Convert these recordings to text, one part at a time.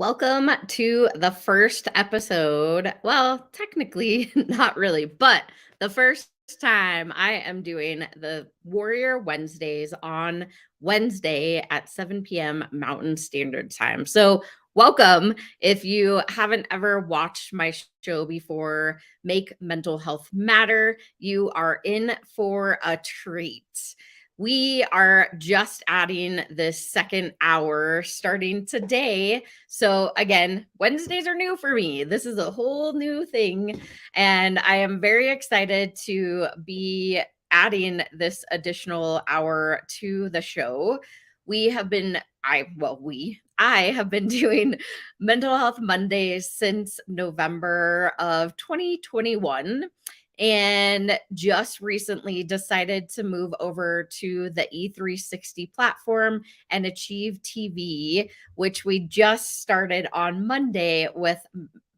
Welcome to the first episode. Well, technically, not really, but the first time I am doing the Warrior Wednesdays on Wednesday at 7 p.m. Mountain Standard Time. So, welcome. If you haven't ever watched my show before, Make Mental Health Matter, you are in for a treat. We are just adding this second hour starting today. So, again, Wednesdays are new for me. This is a whole new thing. And I am very excited to be adding this additional hour to the show. We have been, I have been doing Mental Health Mondays since November of 2021 and just recently decided to move over to the E360 platform and Achieve TV, which we just started on Monday with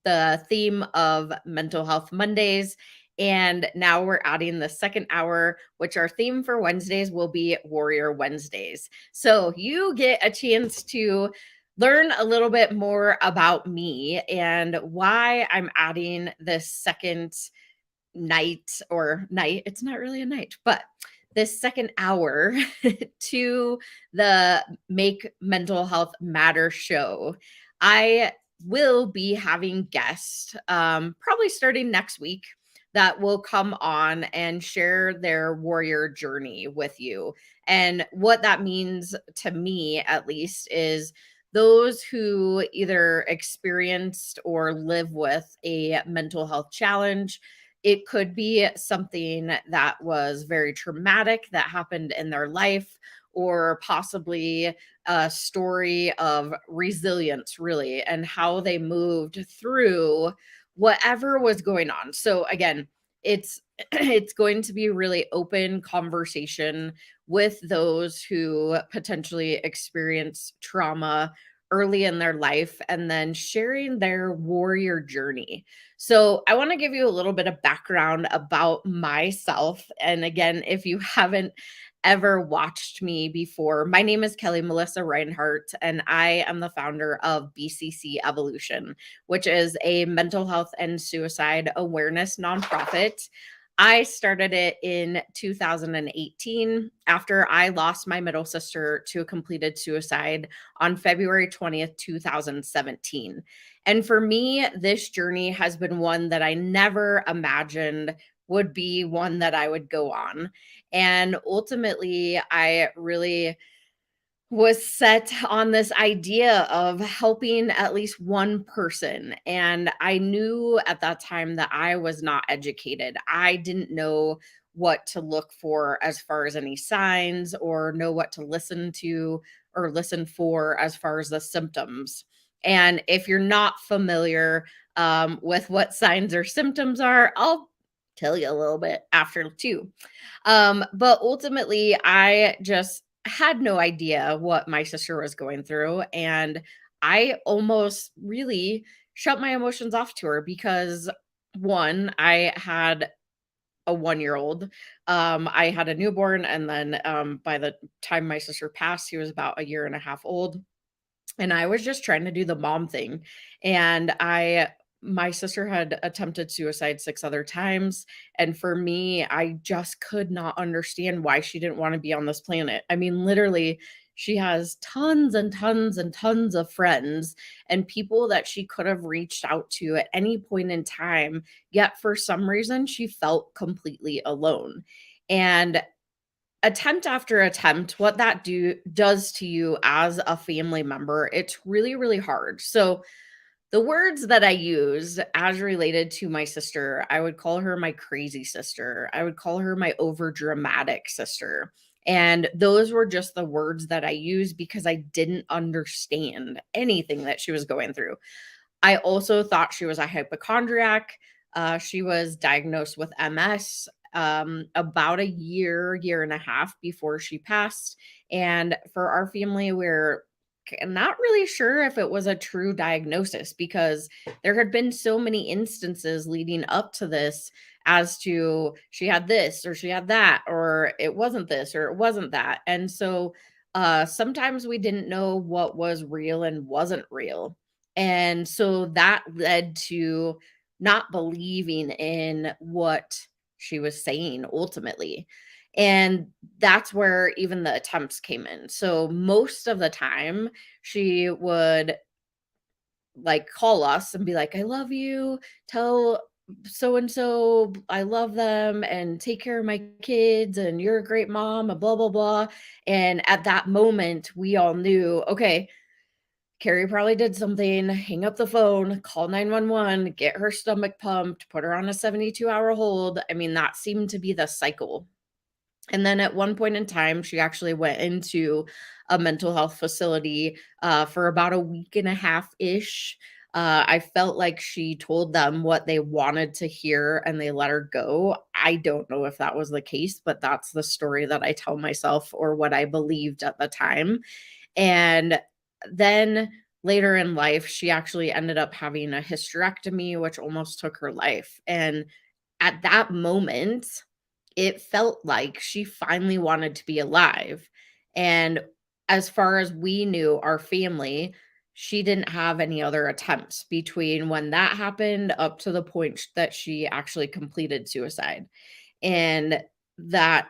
the theme of Mental Health Mondays. And now we're adding the second hour, which our theme for Wednesdays will be Warrior Wednesdays. So you get a chance to learn a little bit more about me and why I'm adding this second night. It's not really a night, but this second hour to the Make Mental Health Matter show. I will be having guests probably starting next week that will come on and share their warrior journey with you. And what that means to me, at least, is those who either experienced or live with a mental health challenge. It could be something that was very traumatic that happened in their life, or possibly a story of resilience, really, and how they moved through whatever was going on. So again, it's it's going to be really open conversation with those who potentially experience trauma early in their life and then sharing their warrior journey. So, I want to give you a little bit of background about myself. And again, if you haven't ever watched me before, my name is Kelli Melissa Reinhardt, and I am the founder of BCC Evolution, which is a mental health and suicide awareness nonprofit. I started it in 2018 after I lost my middle sister to a completed suicide on February 20th, 2017. And for me, this journey has been one that I never imagined would be one that I would go on. And ultimately, I really was set on this idea of helping at least one person. And I knew at that time that I was not educated. I didn't know what to look for as far as any signs, or know what to listen to or listen for as far as the symptoms. And if you're not familiar with what signs or symptoms are, I'll tell you a little bit after too. But ultimately, I just had no idea what my sister was going through. And I almost really shut my emotions off to her because, one, I had a 1 year old. I had a newborn. And then by the time my sister passed, he was about a year and a half old. And I was just trying to do the mom thing. And my sister had attempted suicide 6 other times. And for me, I just could not understand why she didn't want to be on this planet. I mean, literally, she has tons and tons and tons of friends and people that she could have reached out to at any point in time. Yet for some reason, she felt completely alone. And attempt after attempt, what that does to you as a family member, it's really, really hard. So the words that I used as related to my sister, I would call her my crazy sister. I would call her my over dramatic sister. And those were just the words that I used because I didn't understand anything that she was going through. I also thought she was a hypochondriac. She was diagnosed with MS about a year and a half before she passed. And for our family, we're not really sure if it was a true diagnosis because there had been so many instances leading up to this as to she had this or she had that, or it wasn't this or it wasn't that. And so sometimes we didn't know what was real and wasn't real. And so that led to not believing in what she was saying ultimately. And that's where even the attempts came in. So most of the time, she would like call us and be like, I love you. Tell so and so I love them and take care of my kids and you're a great mom and blah blah blah. And at that moment, we all knew, okay, Carrie probably did something, hang up the phone, call 911, get her stomach pumped, put her on a 72-hour hold. I mean, that seemed to be the cycle. And then at one point in time, she actually went into a mental health facility for about a week and a half ish. I felt like she told them what they wanted to hear and they let her go. I don't know if that was the case, but that's the story that I tell myself or what I believed at the time. And then later in life, she actually ended up having a hysterectomy, which almost took her life. And at that moment, it felt like she finally wanted to be alive. And as far as we knew, our family, she didn't have any other attempts between when that happened up to the point that she actually completed suicide. And that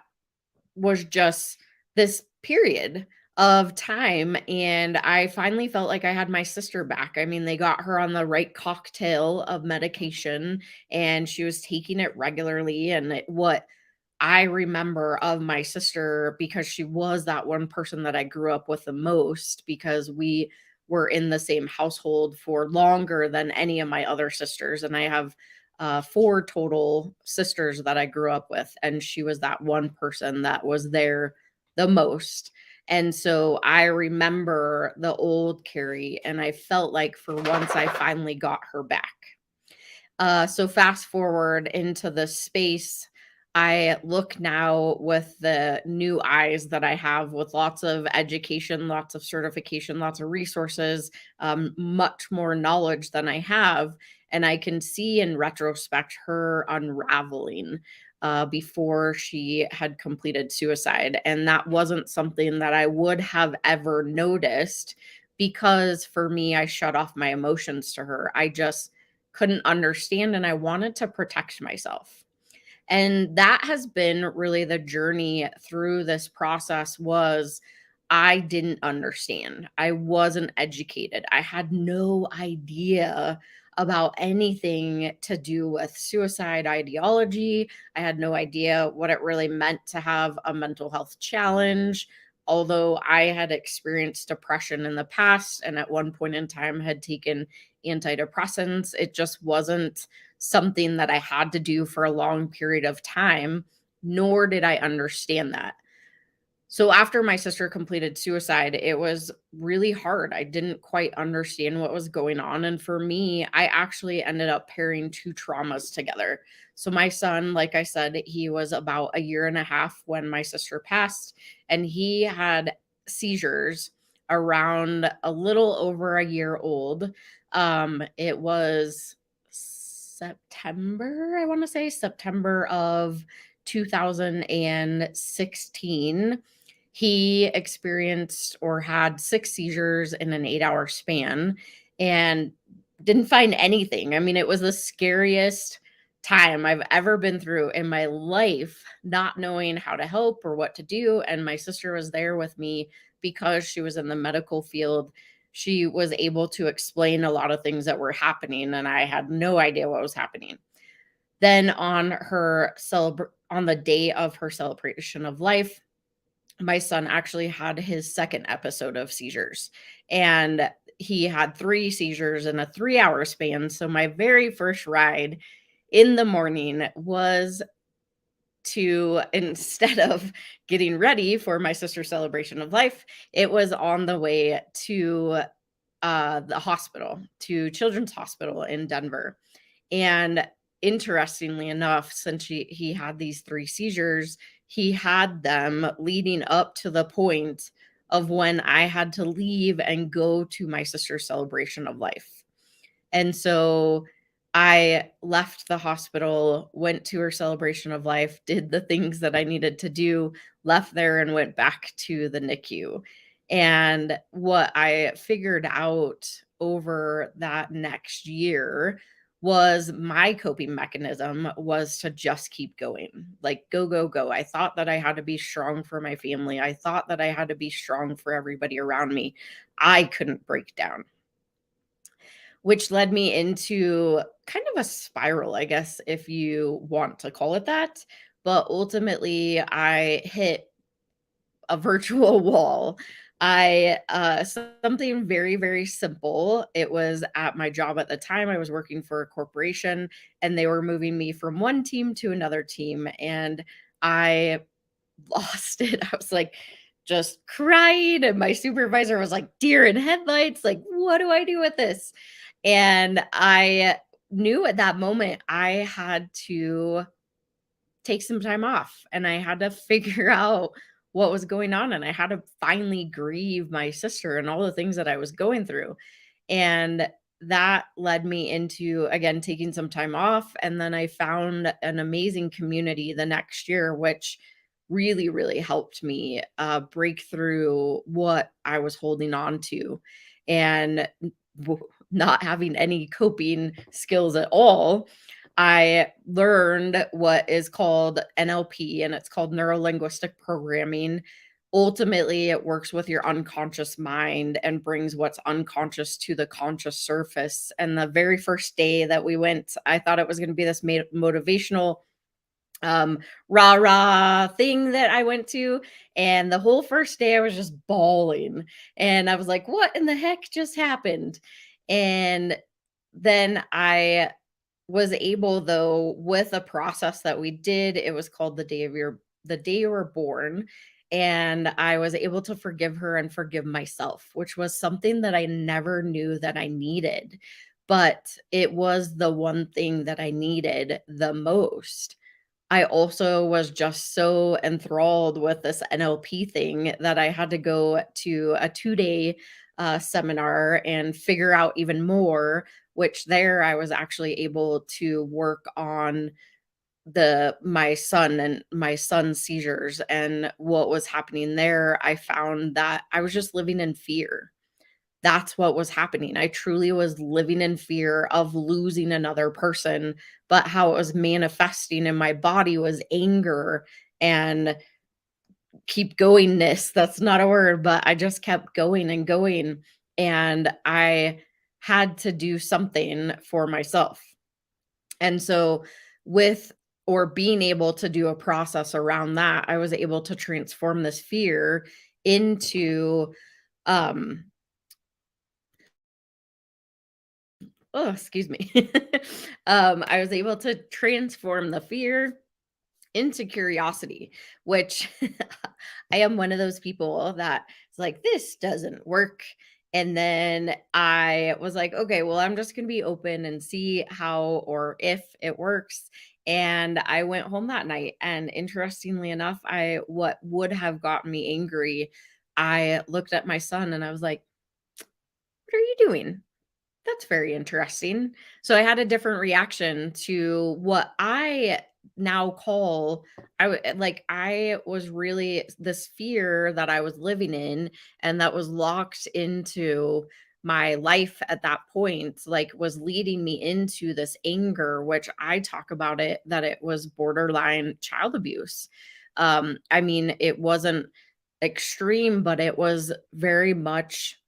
was just this period of time, and I finally felt like I had my sister back. I mean, they got her on the right cocktail of medication, and she was taking it regularly, and what I remember of my sister, because she was that one person that I grew up with the most, because we were in the same household for longer than any of my other sisters. And I have four total sisters that I grew up with. And she was that one person that was there the most. And so I remember the old Carrie, and I felt like for once I finally got her back. So fast forward into the space, I look now with the new eyes that I have with lots of education, lots of certification, lots of resources, much more knowledge than I have. And I can see in retrospect her unraveling before she had completed suicide. And that wasn't something that I would have ever noticed because for me, I shut off my emotions to her. I just couldn't understand and I wanted to protect myself. And that has been really the journey through this process was I didn't understand. I wasn't educated. I had no idea about anything to do with suicide ideology. I had no idea what it really meant to have a mental health challenge. Although I had experienced depression in the past and at one point in time had taken antidepressants, it just wasn't something that I had to do for a long period of time, nor did I understand that. So after my sister completed suicide, it was really hard. I didn't quite understand what was going on. And for me, I actually ended up pairing two traumas together. So my son, like I said, he was about a year and a half when my sister passed, and he had seizures around a little over a year old. It was September, I want to say September of 2016. He experienced or had 6 seizures in an 8-hour span and didn't find anything. I mean, it was the scariest time I've ever been through in my life, not knowing how to help or what to do, and my sister was there with me because she was in the medical field. She was able to explain a lot of things that were happening, and I had no idea what was happening. Then on the day of her celebration of life, my son actually had his second episode of seizures, and he had 3 seizures in a 3-hour span. So my very first ride in the morning was to, instead of getting ready for my sister's celebration of life, it was on the way to the hospital, to Children's Hospital in Denver. And interestingly enough, since he had these 3 seizures, he had them leading up to the point of when I had to leave and go to my sister's celebration of life. And so I left the hospital, went to her celebration of life, did the things that I needed to do, left there and went back to the NICU. And what I figured out over that next year was my coping mechanism was to just keep going. Like go go go. I thought that I had to be strong for my family. I thought that I had to be strong for everybody around me. I couldn't break down, which led me into kind of a spiral, I guess, if you want to call it that. But ultimately, I hit a virtual wall. Something very, very simple. It was at my job at the time. I was working for a corporation and they were moving me from one team to another team. And I lost it. I was like, just crying. And my supervisor was like, deer in headlights. Like, what do I do with this? And I knew at that moment I had to take some time off and I had to figure out what was going on and I had to finally grieve my sister and all the things that I was going through. And that led me into again taking some time off and then I found an amazing community the next year which really really helped me break through what I was holding on to and not having any coping skills at all. I learned what is called NLP, and it's called neuro linguistic programming. Ultimately, it works with your unconscious mind and brings what's unconscious to the conscious surface. And the very first day that we went, I thought it was going to be this motivational um rah rah thing that I went to, and the whole first day I was just bawling and I was like what in the heck just happened. And then I was able though with a process that we did, it was called the day you were born, and I was able to forgive her and forgive myself, which was something that I never knew that I needed, but it was the one thing that I needed the most. I also was just so enthralled with this NLP thing that I had to go to a 2-day seminar and figure out even more, which there I was actually able to work on my son's seizures and what was happening there. I found that I was just living in fear. That's what was happening. I truly was living in fear of losing another person, but how it was manifesting in my body was anger and keep goingness. That's not a word, but I just kept going and going. And I had to do something for myself. And so, with or being able to do a process around that, I was able to transform this fear into um oh, excuse me. I was able to transform the fear into curiosity, which I am one of those people that is like, this doesn't work. And then I was like, okay, well, I'm just going to be open and see how or if it works. And I went home that night. And interestingly enough, what would have gotten me angry, I looked at my son and I was like, what are you doing? That's very interesting. So I had a different reaction to what I now call I was really this fear that I was living in and that was locked into my life at that point, like was leading me into this anger, which I talk about it that it was borderline child abuse. I mean, it wasn't extreme, but it was very much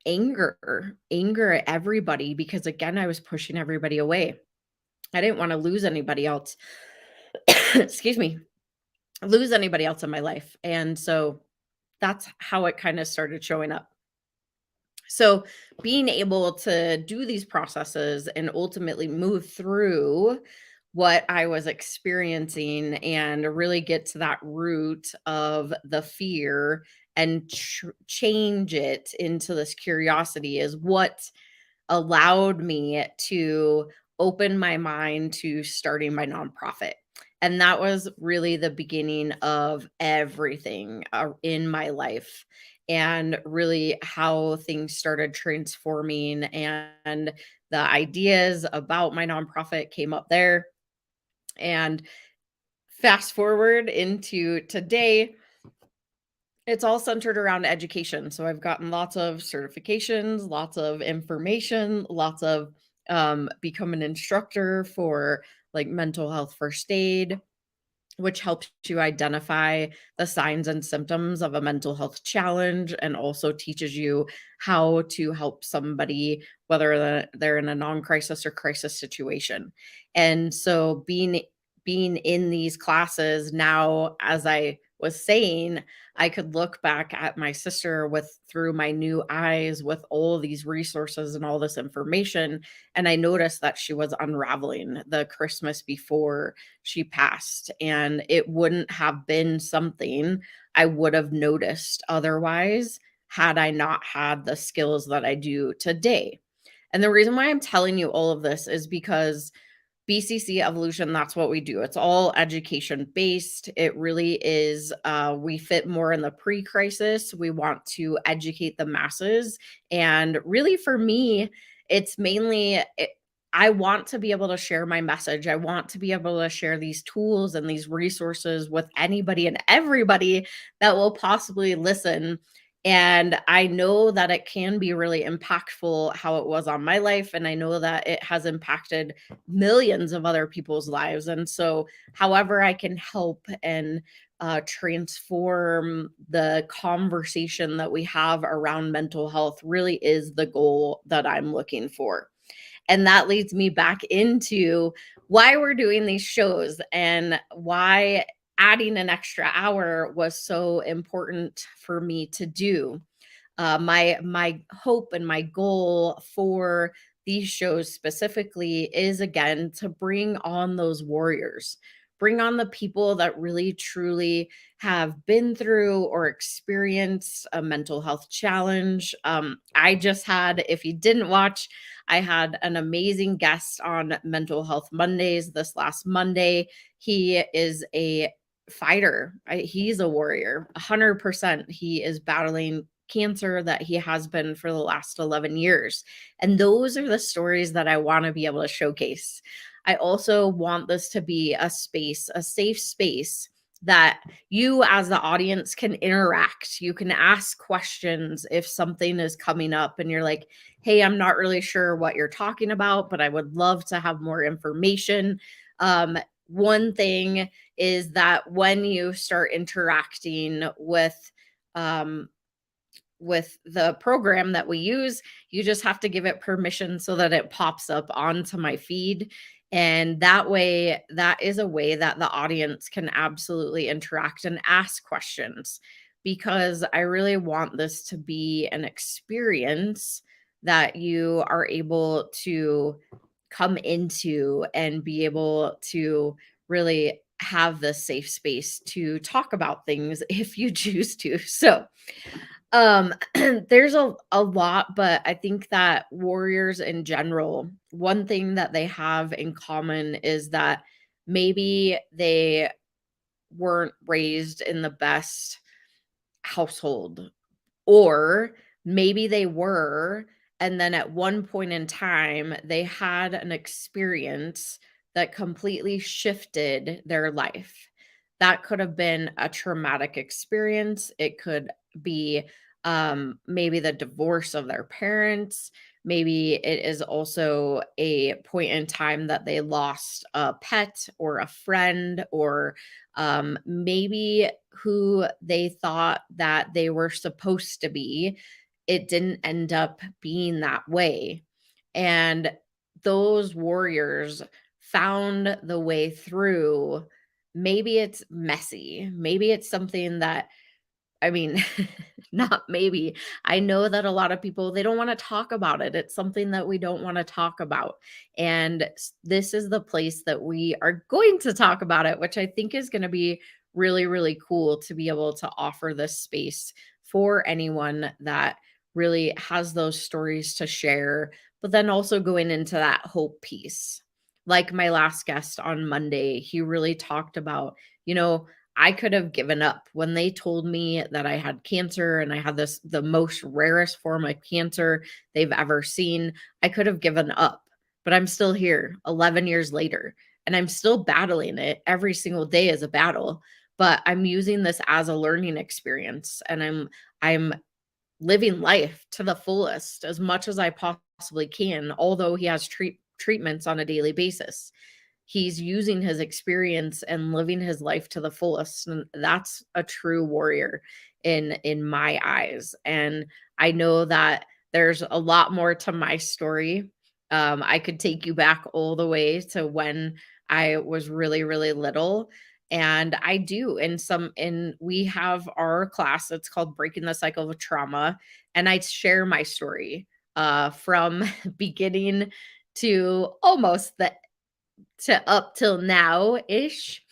anger at everybody because again, I was pushing everybody away. I didn't want to lose anybody else. Excuse me. Lose anybody else in my life. And so that's how it kind of started showing up. So being able to do these processes and ultimately move through what I was experiencing and really get to that root of the fear and change it into this curiosity is what allowed me to open my mind to starting my nonprofit. And that was really the beginning of everything in my life and really how things started transforming. And the ideas about my nonprofit came up there. And fast forward into today, It's all centered around education. So I've gotten lots of certifications, lots of information, lots of become an instructor for like mental health first aid, which helps you identify the signs and symptoms of a mental health challenge and also teaches you how to help somebody, whether they're in a non-crisis or crisis situation. And so being in these classes now, as I was saying, I could look back at my sister with through my new eyes with all of these resources and all this information. And I noticed that she was unraveling the Christmas before she passed, and it wouldn't have been something I would have noticed otherwise had I not had the skills that I do today. And the reason why I'm telling you all of this is because BCC Evolution, that's what we do. It's all education based. It really is. We fit more in the pre crisis. We want to educate the masses. And really, for me, it's mainly, I want to be able to share my message. I want to be able to share these tools and these resources with anybody and everybody that will possibly listen. And I know that it can be really impactful how it was on my life. And I know that it has impacted millions of other people's lives. And so, however, I can help and transform the conversation that we have around mental health really is the goal that I'm looking for. And that leads me back into why we're doing these shows and why adding an extra hour was so important for me to do. My hope and my goal for these shows specifically is again to bring on those warriors, bring on the people that really truly have been through or experienced a mental health challenge. I just had, if you didn't watch, I had an amazing guest on Mental Health Mondays this last Monday. He is a fighter. He's a warrior, 100%. He is battling cancer that he has been for the last 11 years. And those are the stories that I want to be able to showcase. I also want this to be a space, a safe space that you as the audience can interact. You can ask questions if something is coming up and you're like, hey, I'm not really sure what you're talking about, but I would love to have more information. One thing is that when you start interacting um, with the program that we use, you just have to give it permission so that it pops up onto my feed. And that way, that is a way that the audience can absolutely interact and ask questions because I really want this to be an experience that you are able to come into and be able to really have the safe space to talk about things if you choose to. So, there's a lot, but I think that warriors in general, one thing that they have in common is that maybe they weren't raised in the best household, or maybe they were, and then at one point in time, they had an experience that completely shifted their life. That could have been a traumatic experience. It could be maybe the divorce of their parents. Maybe it is also a point in time that they lost a pet or a friend, or maybe who they thought that they were supposed to be, it didn't end up being that way. And those warriors found the way through. Maybe it's messy. Maybe it's something that, I mean, not maybe. I know that a lot of people, they don't want to talk about it. It's something that we don't want to talk about. And this is the place that we are going to talk about it, which I think is going to be really, really cool to be able to offer this space for anyone that really has those stories to share, but then also going into that hope piece. Like my last guest on Monday, he really talked about, you know, I could have given up when they told me that I had cancer and I had the most rarest form of cancer they've ever seen. I could have given up, but I'm still here 11 years later and I'm still battling it. Every single day is a battle, but I'm using this as a learning experience, and I'm living life to the fullest as much as I possibly can, although he has treatments on a daily basis. He's using his experience and living his life to the fullest, and that's a true warrior in my eyes. And I know that there's a lot more to my story. I could take you back all the way to when I was really, really little. And I do in we have our class, it's called Breaking the Cycle of Trauma. And I share my story from beginning to almost the to up till now-ish.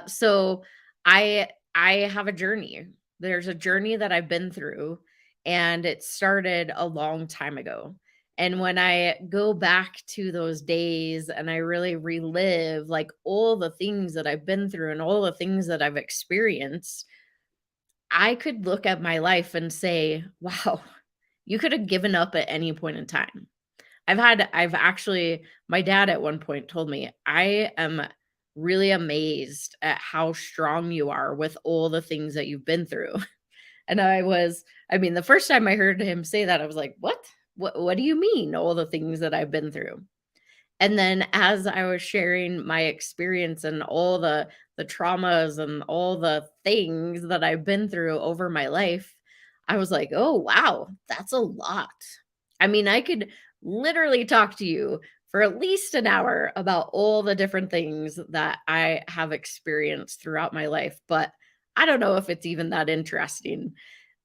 So I have a journey. There's a journey that I've been through, and it started a long time ago. And when I go back to those days and I really relive like all the things that I've been through and all the things that I've experienced, I could look at my life and say, wow, you could have given up at any point in time. I've actually my dad at one point told me, "I am really amazed at how strong you are with all the things that you've been through." And I mean, the first time I heard him say that, I was like, "What? What do you mean all the things that I've been through?" And then as I was sharing my experience and all the traumas and all the things that I've been through over my life, I was like, "Oh, wow, that's a lot." I mean, I could literally talk to you for at least an hour about all the different things that I have experienced throughout my life, but I don't know if it's even that interesting.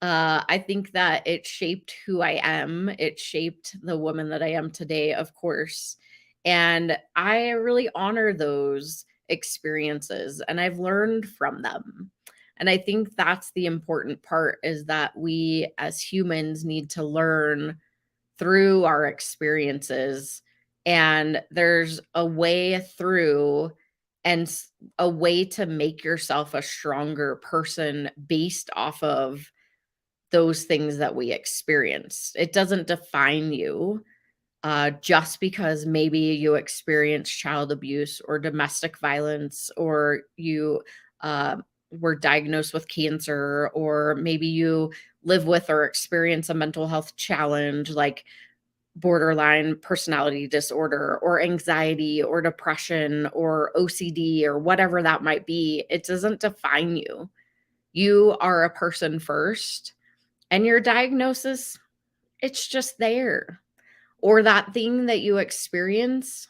I think that it shaped who I am. It shaped the woman that I am today, of course. And I really honor those experiences and I've learned from them. And I think that's the important part is that we as humans need to learn through our experiences. And there's a way through and a way to make yourself a stronger person based off of those things that we experience. It doesn't define you just because maybe you experience child abuse or domestic violence, or you uh, were diagnosed with cancer, or maybe you live with or experience a mental health challenge like borderline personality disorder or anxiety or depression or OCD or whatever that might be. It doesn't define you. You are a person first, and your diagnosis, it's just there. Or that thing that you experience,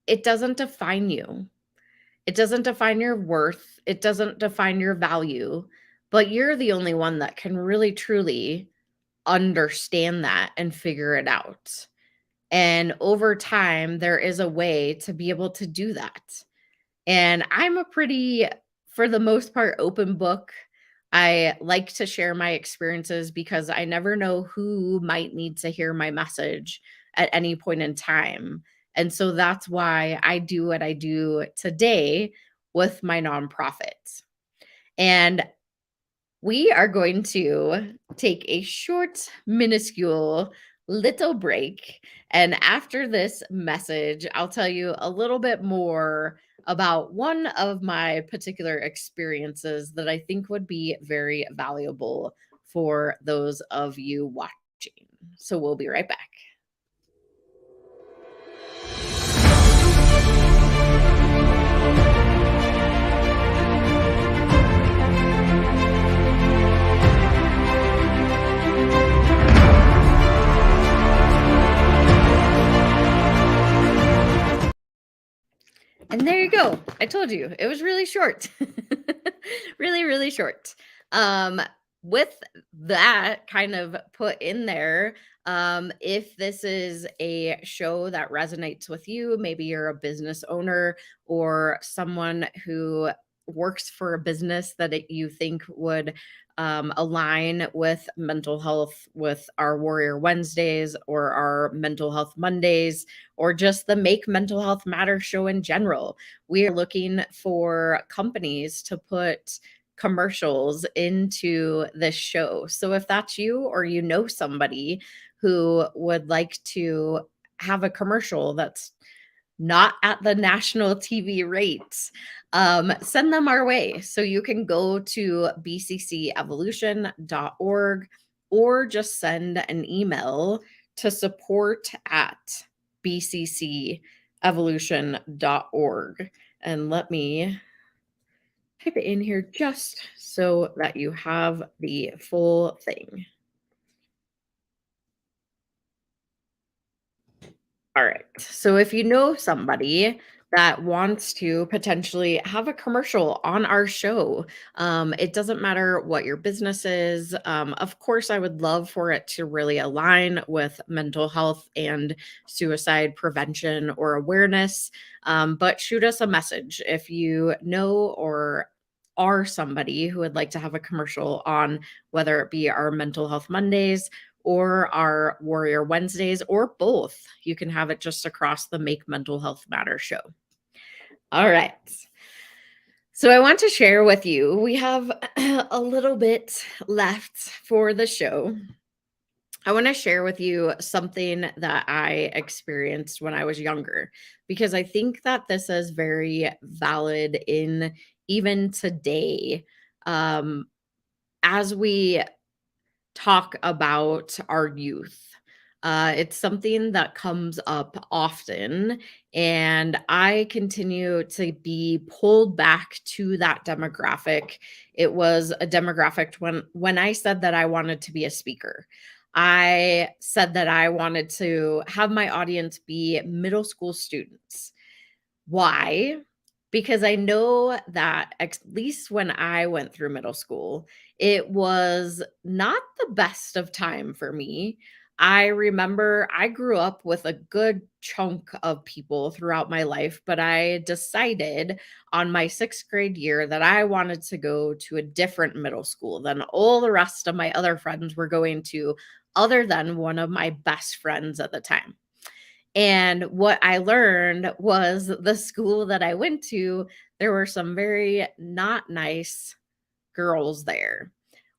it doesn't define you. It doesn't define your worth. It doesn't define your value, but you're the only one that can really truly understand that and figure it out. And over time, there is a way to be able to do that. And I'm a pretty, for the most part, open book. I like to share my experiences because I never know who might need to hear my message at any point in time. And so that's why I do what I do today with my nonprofit. And we are going to take a short, minuscule little break. And after this message, I'll tell you a little bit more about one of my particular experiences that I think would be very valuable for those of you watching. So we'll be right back. And there you go. I told you it was really short. Really, really short. Um, with that kind of put in there, if this is a show that resonates with you, maybe you're a business owner or someone who works for a business that you think would align with mental health, with our Warrior Wednesdays or our Mental Health Mondays, or just the Make Mental Health Matter show in general. We are looking for companies to put commercials into this show. So if that's you or you know somebody who would like to have a commercial that's not at the national TV rates, send them our way. So you can go to bccevolution.org or just send an email to support@bccevolution.org. And let me type it in here just so that you have the full thing. All right. So if you know somebody that wants to potentially have a commercial on our show, it doesn't matter what your business is. Of course, I would love for it to really align with mental health and suicide prevention or awareness. But shoot us a message if you know or are somebody who would like to have a commercial on whether it be our Mental Health Mondays or our Warrior Wednesdays, or both. You can have it just across the Make Mental Health Matter show. All right. So I want to share with you, we have a little bit left for the show. I want to share with you something that I experienced when I was younger, because I think that this is very valid in even today. Um, as we talk about our youth. It's something that comes up often, and I continue to be pulled back to that demographic. It was a demographic when I said that I wanted to be a speaker. I said that I wanted to have my audience be middle school students. Why? Because I know that at least when I went through middle school, it was not the best of time for me. I remember I grew up with a good chunk of people throughout my life, but I decided on my sixth grade year that I wanted to go to a different middle school than all the rest of my other friends were going to, other than one of my best friends at the time. And what I learned was the school that I went to, there were some very not nice girls there.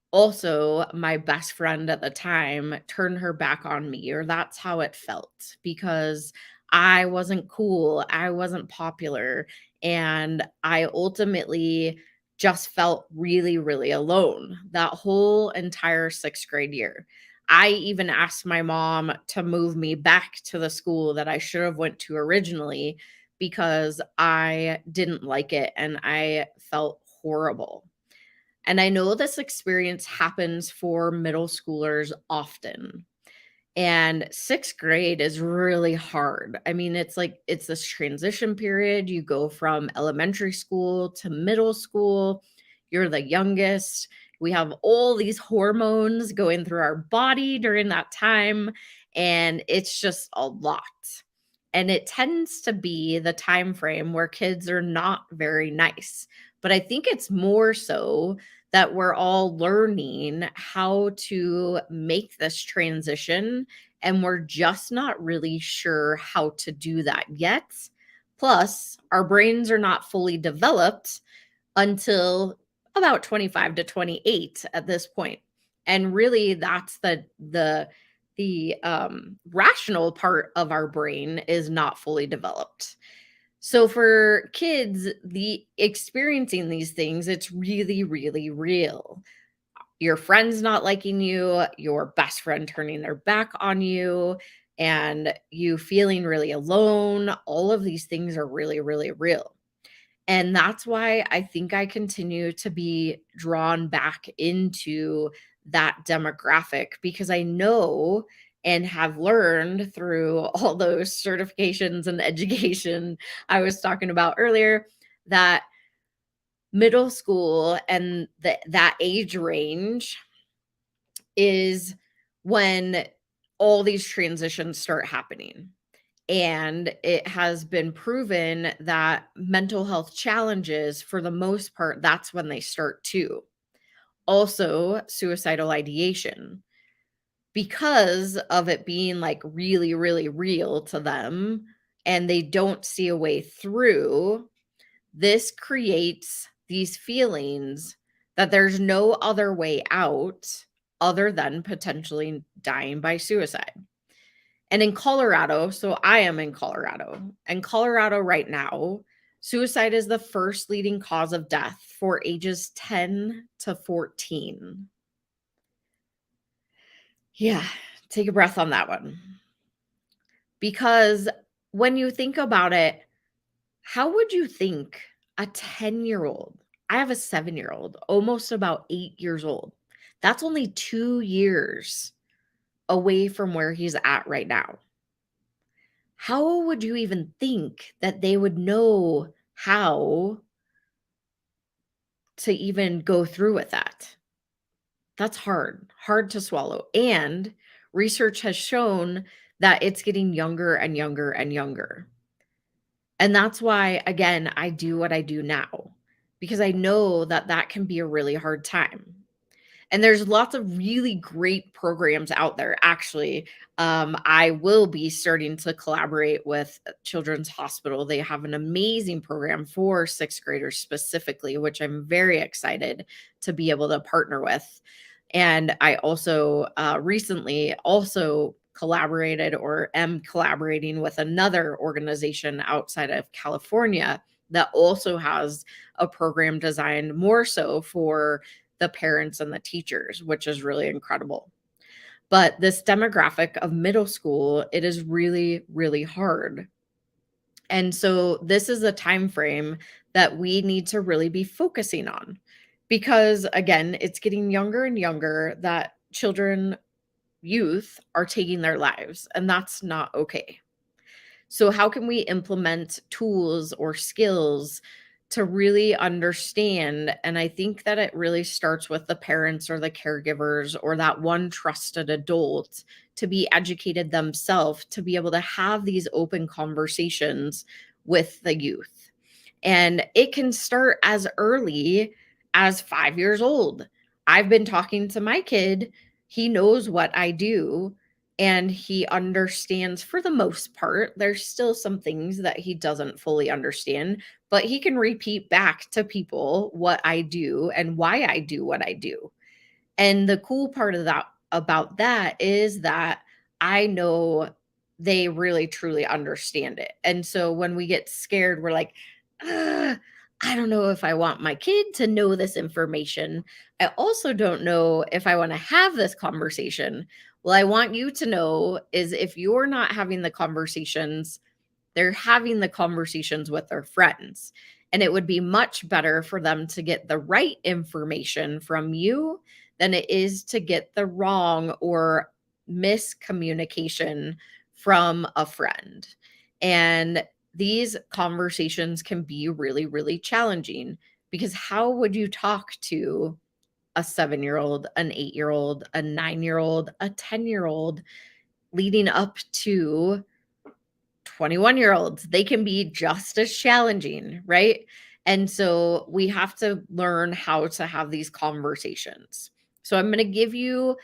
Also, my best friend at the time turned her back on me, or that's how it felt, because I wasn't cool, I wasn't popular, and I ultimately just felt really, really alone that whole entire sixth grade year. I even asked my mom to move me back to the school that I should have went to originally because I didn't like it and I felt horrible. And I know this experience happens for middle schoolers often. And sixth grade is really hard. I mean, it's like it's this transition period. You go from elementary school to middle school. You're the youngest. We have all these hormones going through our body during that time. And it's just a lot. And it tends to be the time frame where kids are not very nice. But I think it's more so that we're all learning how to make this transition, and we're just not really sure how to do that yet. Plus, our brains are not fully developed until about 25 to 28 at this point. And really that's the rational part of our brain is not fully developed. So for kids, the experiencing these things, it's really, really real. Your friends not liking you, your best friend turning their back on you, and you feeling really alone. All of these things are really, really real. And that's why I think I continue to be drawn back into that demographic, because I know and have learned through all those certifications and education I was talking about earlier that middle school and that age range is when all these transitions start happening. And it has been proven that mental health challenges, for the most part, that's when they start too. Also, suicidal ideation, because of it being like really, really real to them and they don't see a way through, this creates these feelings that there's no other way out other than potentially dying by suicide. And in Colorado, so I am in Colorado, and Colorado right now, suicide is the first leading cause of death for ages 10 to 14. Yeah, take a breath on that one. Because when you think about it, how would you think a 10-year-old, I have a 7-year-old, almost about 8 years old. That's only 2 years away from where he's at right now. How would you even think that they would know how to even go through with that? That's hard to swallow. And research has shown that it's getting younger and younger and younger. And that's why, again, I do what I do now, because I know that that can be a really hard time. And there's lots of really great programs out there. Actually, I will be starting to collaborate with Children's Hospital. They have an amazing program for sixth graders specifically, which I'm very excited to be able to partner with. And I also recently also collaborated or am collaborating with another organization outside of California that also has a program designed more so for the parents and the teachers, which is really incredible. But this demographic of middle school, it is really, really hard. And so this is a time frame that we need to really be focusing on because again, it's getting younger and younger that children, youth are taking their lives, and that's not okay. So, how can we implement tools or skills to really understand? And I think that it really starts with the parents or the caregivers or that one trusted adult to be educated themselves to be able to have these open conversations with the youth. And it can start as early as 5 years old. I've been talking to my kid, he knows what I do and he understands for the most part. There's still some things that he doesn't fully understand, but he can repeat back to people what I do and why I do what I do. And the cool part of that about that is that I know they really truly understand it. And so when we get scared, we're like, "Ugh, I don't know if I want my kid to know this information. I also don't know if I want to have this conversation." Well, I want you to know is if you're not having the conversations, they're having the conversations with their friends. And it would be much better for them to get the right information from you than it is to get the wrong or miscommunication from a friend. And these conversations can be really, really challenging because how would you talk to a 7-year old, an 8-year old, a 9-year old, a 10-year old leading up to 21-year-olds? They can be just as challenging, right? And so we have to learn how to have these conversations. So I'm going to give you,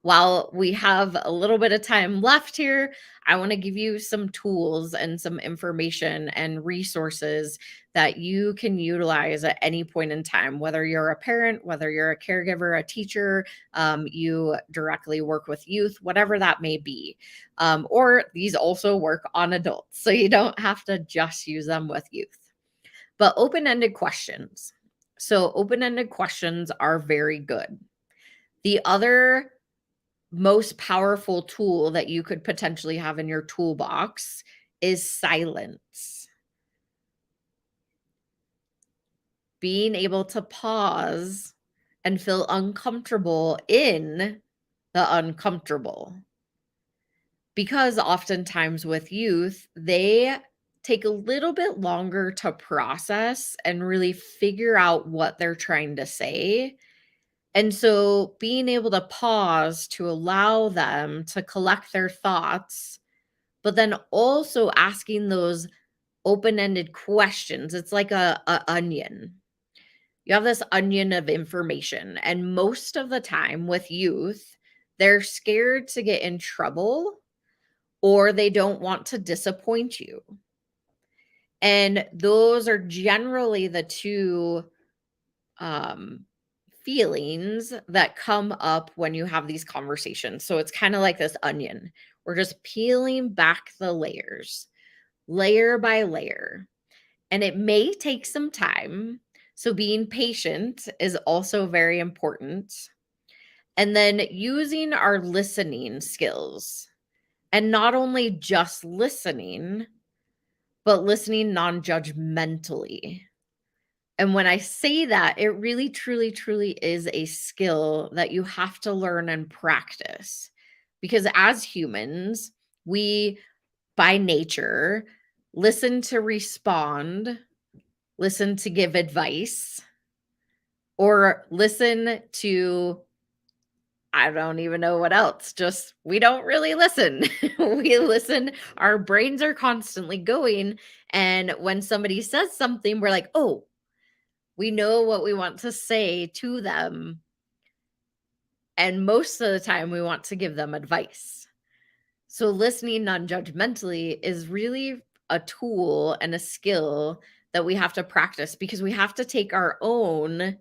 while we have a little bit of time left here, I want to give you some tools and some information and resources that you can utilize at any point in time, whether you're a parent, whether you're a caregiver, a teacher, you directly work with youth, whatever that may be. Or these also work on adults, so you don't have to just use them with youth. But open ended questions. So, open ended questions are very good. The other most powerful tool that you could potentially have in your toolbox is silence. Being able to pause and feel uncomfortable in the uncomfortable. Because oftentimes with youth, they take a little bit longer to process and really figure out what they're trying to say. And so being able to pause to allow them to collect their thoughts, but then also asking those open-ended questions. It's like a onion. You have this onion of information, and most of the time with youth, they're scared to get in trouble or they don't want to disappoint you. And those are generally the two um, feelings that come up when you have these conversations. So it's kind of like this onion. We're just peeling back the layers, layer by layer. And it may take some time. So being patient is also very important. And then using our listening skills, and not only just listening, but listening non-judgmentally. And when I say that, it really, truly, truly is a skill that you have to learn and practice. Because as humans, we, by nature, listen to respond, listen to give advice, or listen to, I don't even know what else. Just we don't really listen. We listen. Our brains are constantly going. And when somebody says something, we're like, oh, we know what we want to say to them. And most of the time, we want to give them advice. So listening non-judgmentally is really a tool and a skill that we have to practice, because we have to take our own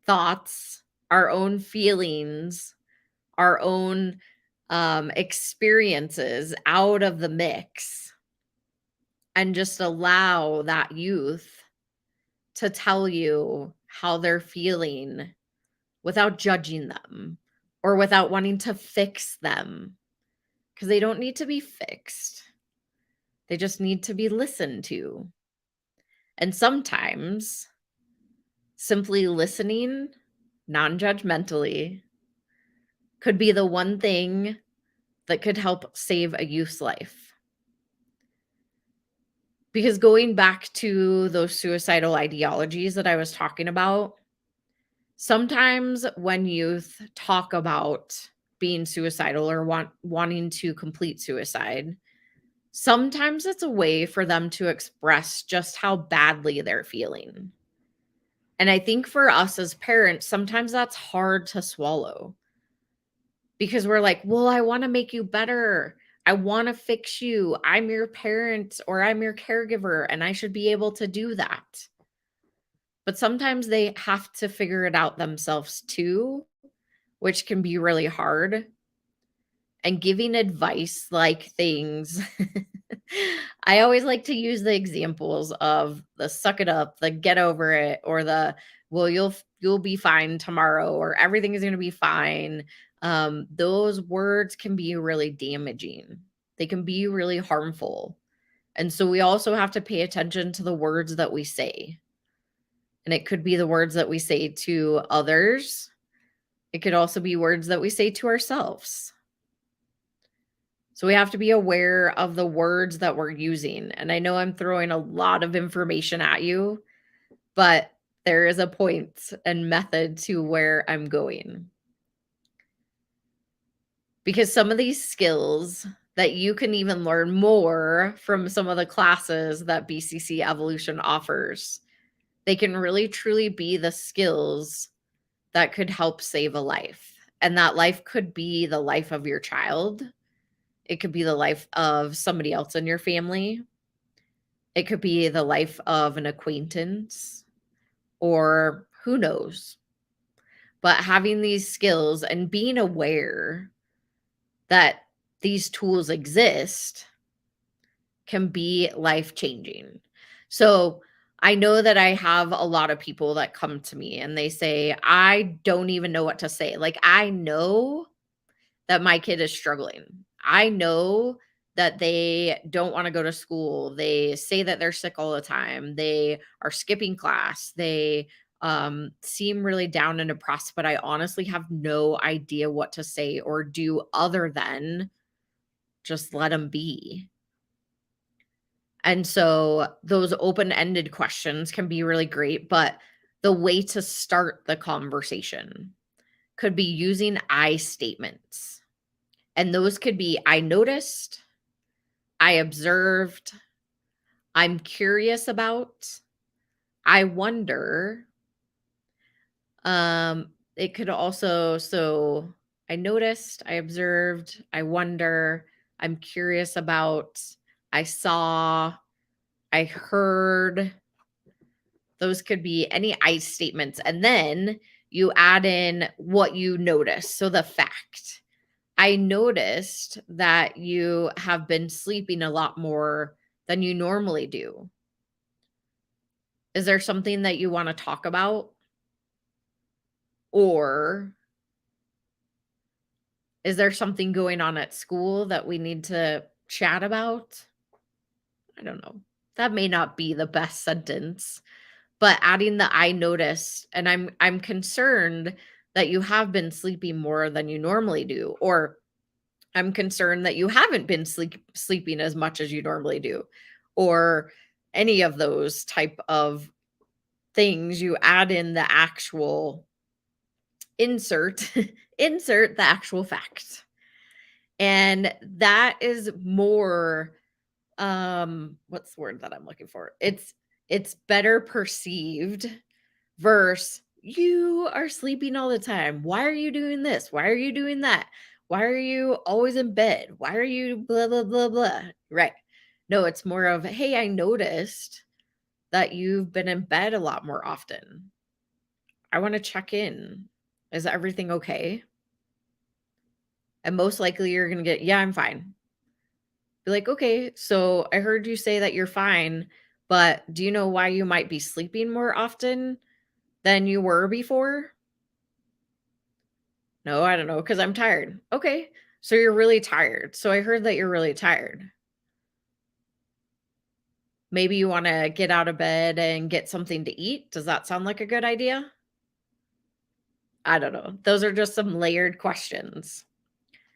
thoughts, our own feelings, our own experiences out of the mix and just allow that youth to tell you how they're feeling without judging them or without wanting to fix them, because they don't need to be fixed. They just need to be listened to. And sometimes simply listening non-judgmentally could be the one thing that could help save a youth's life. Because going back to those suicidal ideologies that I was talking about, sometimes when youth talk about being suicidal or wanting to complete suicide, sometimes it's a way for them to express just how badly they're feeling. And I think for us as parents, sometimes that's hard to swallow, because we're like, well, I want to make you better. I want to fix you. I'm your parent or I'm your caregiver, and I should be able to do that. But sometimes they have to figure it out themselves too, which can be really hard. And giving advice like things, I always like to use the examples of the suck it up, the get over it, or the, well, you'll be fine tomorrow, or everything is going to be fine. Those words can be really damaging. They can be really harmful. And so we also have to pay attention to the words that we say. And it could be the words that we say to others. It could also be words that we say to ourselves. So we have to be aware of the words that we're using. And I know I'm throwing a lot of information at you, but there is a point and method to where I'm going. Because some of these skills that you can even learn more from some of the classes that BCC Evolution offers, they can really truly be the skills that could help save a life. And that life could be the life of your child. It could be the life of somebody else in your family. It could be the life of an acquaintance, or who knows. But having these skills and being aware that these tools exist can be life-changing. So I know that I have a lot of people that come to me and they say, I don't even know what to say. Like, I know that my kid is struggling. I know that they don't want to go to school. They say that they're sick all the time. They are skipping class. They seem really down and depressed, but I honestly have no idea what to say or do other than just let them be. And so those open-ended questions can be really great, but the way to start the conversation could be using I statements. And those could be, I noticed, I observed, I'm curious about, I wonder. It could also, so I noticed, I observed, I wonder, I'm curious about, I saw, I heard. Those could be any I statements. And then you add in what you notice. So the fact. I noticed that you have been sleeping a lot more than you normally do. Is there something that you want to talk about? Or is there something going on at school that we need to chat about? I don't know. That may not be the best sentence, but adding the I noticed, and I'm concerned that you have been sleeping more than you normally do, or I'm concerned that you haven't been sleeping as much as you normally do, or any of those type of things. You add in the actual insert insert the actual fact. And that is more what's the word that I'm looking for? It's better perceived versus you are sleeping all the time. Why are you doing this? Why are you doing that? Why are you always in bed? Why are you blah blah blah blah? Right. No, it's more of, hey, I noticed that you've been in bed a lot more often. I want to check in. Is everything okay? And most likely you're going to get, yeah, I'm fine. Be like, okay, so I heard you say that you're fine, but do you know why you might be sleeping more often than you were before? No, I don't know, because I'm tired. Okay, so you're really tired. So I heard that you're really tired. Maybe you want to get out of bed and get something to eat. Does that sound like a good idea? I don't know. Those are just some layered questions.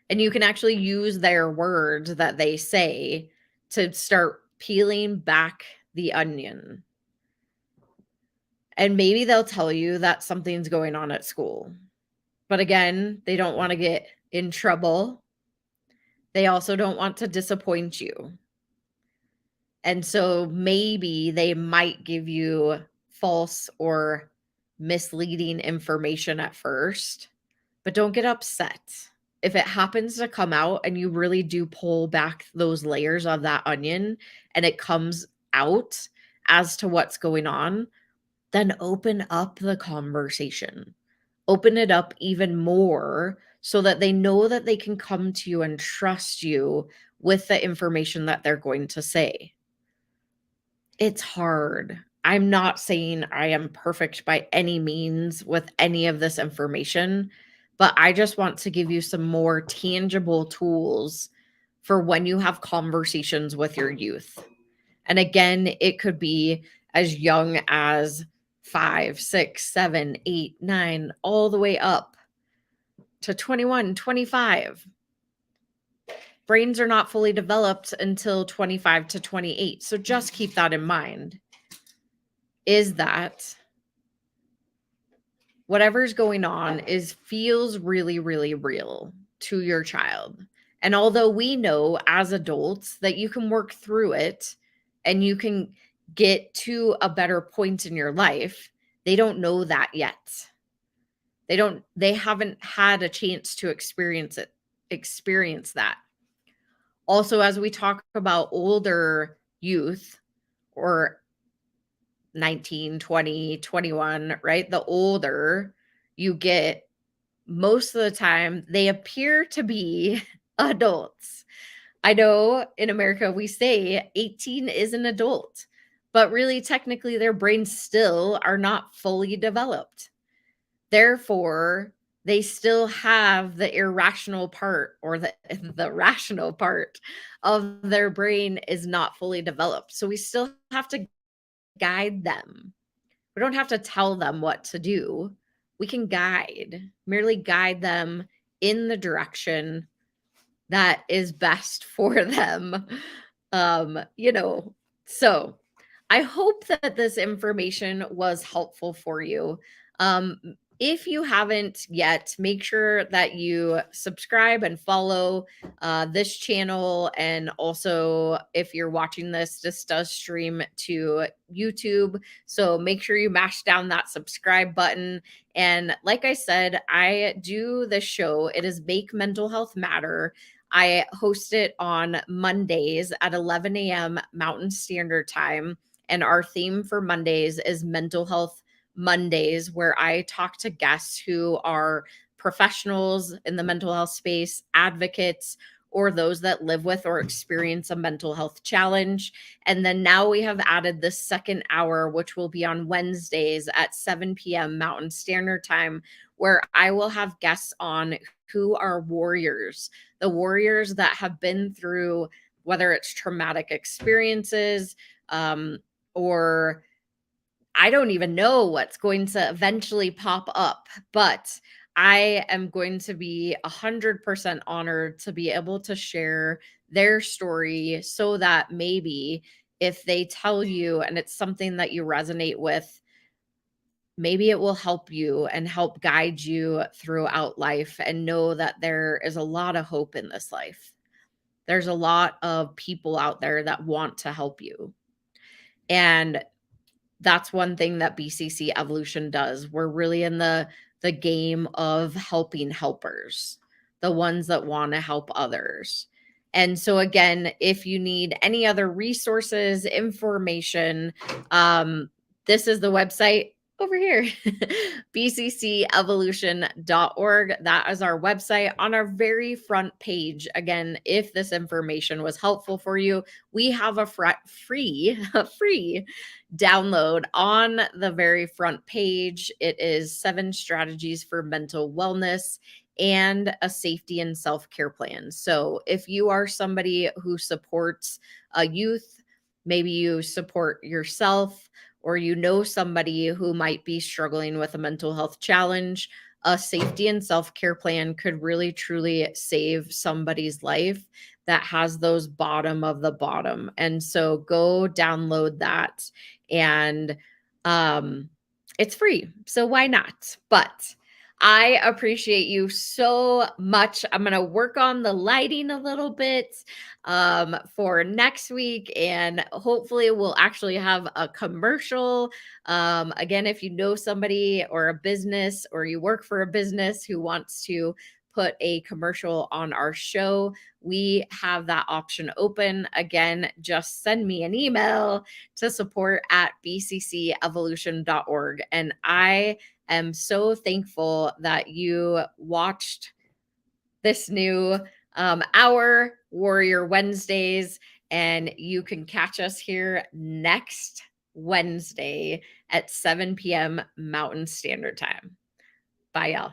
And you can actually use their words that they say to start peeling back the onion. And maybe they'll tell you that something's going on at school. But again, they don't want to get in trouble. They also don't want to disappoint you. And so maybe they might give you false or misleading information at first, but don't get upset. If it happens to come out and you really do pull back those layers of that onion and it comes out as to what's going on, then open up the conversation. Open it up even more so that they know that they can come to you and trust you with the information that they're going to say. It's hard. I'm not saying I am perfect by any means with any of this information, but I just want to give you some more tangible tools for when you have conversations with your youth. And again, it could be as young as 5, 6, 7, 8, 9, all the way up to 21, 25. Brains are not fully developed until 25 to 28. So just keep that in mind. Is that whatever's going on feels really, really real to your child. And although we know as adults that you can work through it and you can get to a better point in your life, they don't know that yet. They haven't had a chance to experience that. Also, as we talk about older youth or 19, 20, 21, right? The older you get, most of the time they appear to be adults. I know in America we say 18 is an adult, but really technically their brains still are not fully developed. Therefore, they still have the irrational part or the rational part of their brain is not fully developed. So we still have to guide them. We don't have to tell them what to do. We can merely guide them in the direction that is best for them. So I hope that this information was helpful for you. Um, if you haven't yet, make sure that you subscribe and follow this channel. And also, if you're watching this does stream to YouTube. So make sure you mash down that subscribe button. And like I said, I do this show. It is Make Mental Health Matter. I host it on Mondays at 11 a.m. Mountain Standard Time. And our theme for Mondays is Mental Health Mondays, where I talk to guests who are professionals in the mental health space, advocates, or those that live with or experience a mental health challenge. And then now we have added the second hour, which will be on Wednesdays at 7 p.m. Mountain Standard Time, where I will have guests on who are warriors, the warriors that have been through whether it's traumatic experiences, or I don't even know what's going to eventually pop up, but I am going to be 100% honored to be able to share their story so that maybe if they tell you and it's something that you resonate with, maybe it will help you and help guide you throughout life and know that there is a lot of hope in this life. There's a lot of people out there that want to help you. And that's one thing that BCC Evolution does. We're really in the game of helping helpers, the ones that want to help others. And so again, if you need any other resources, information, this is the website over here, bccevolution.org. That is our website. On our very front page, again, if this information was helpful for you, we have a free download on the very front page. It is 7 strategies for mental wellness and a safety and self-care plan. So if you are somebody who supports a youth, maybe you support yourself, or you know somebody who might be struggling with a mental health challenge, a safety and self-care plan could really truly save somebody's life that has those bottom of the bottom. And so go download that, and it's free. So why not? But I appreciate you so much. I'm going to work on the lighting a little bit for next week, and hopefully we'll actually have a commercial. Again, if you know somebody or a business, or you work for a business who wants to put a commercial on our show, we have that option open. Again, just send me an email to support@bccevolution.org. And I am so thankful that you watched this new hour, Warrior Wednesdays, and you can catch us here next Wednesday at 7 p.m. Mountain Standard Time. Bye, y'all.